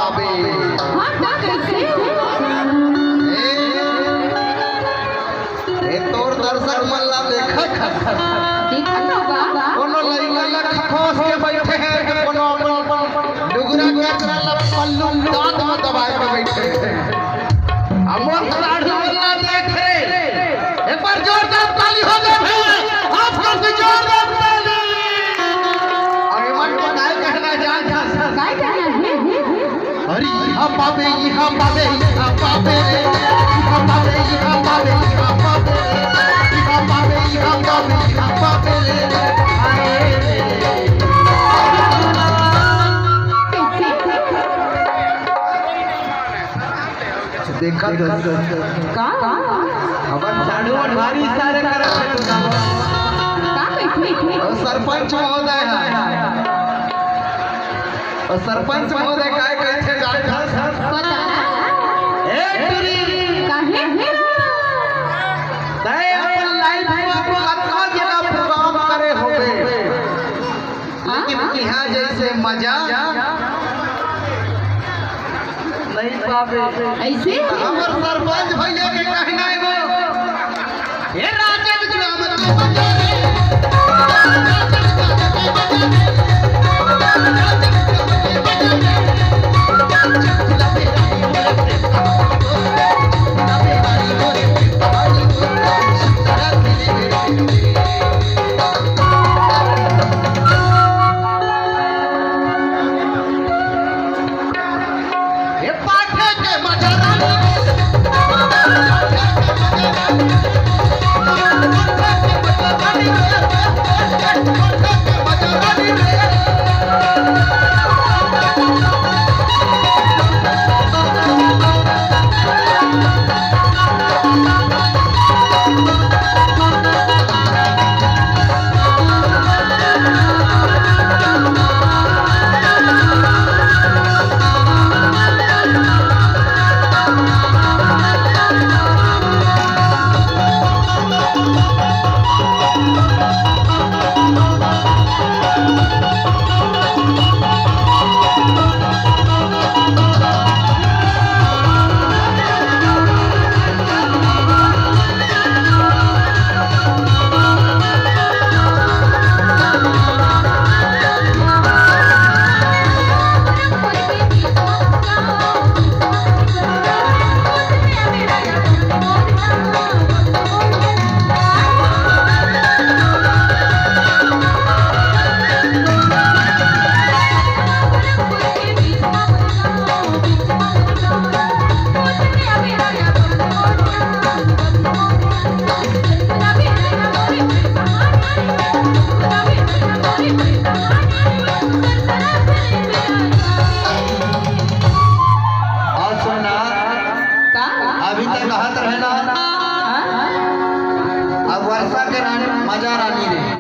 पावे। हाँ का कैसे ए तोर दर्शक मल्ला देखा देखा तो बा कोनो लइका ला खखोस के बैठे हैं कि कोनो डुगरा गोचरा ला पल्लू दांत में दबाए के बैठे हैं। अमर साढ़ू मल्ला देख रे एक बार जोरदार ताली हो जाए आप सब जोरदार ताली। अरे मन को नाय कहना जान काय कहना है हरी यहाँ पावे यहाँ पावे यहाँ पावे यहाँ पावे यहाँ पावे यहाँ पावे यहाँ पावे यहाँ पावे यहाँ पावे देखा का हमार झाड़ू और भारी सारे करत है तू का बैठे और सरपंच महोदय है और सरपंच महोदय काय कहते जान पता ए टुरी काहे तय अपन लाइफ में अपना जिला प्रोग्राम करे होबे लेकिन यहाँ जैसे मजा नहीं पावे। ऐसे हमर सरपंच भैया के कहना है वो ये राजन ग्राम के बजारे ये पाठे के अभी तक कहत रहना अब वर्षा के रानी मजा रानी रे।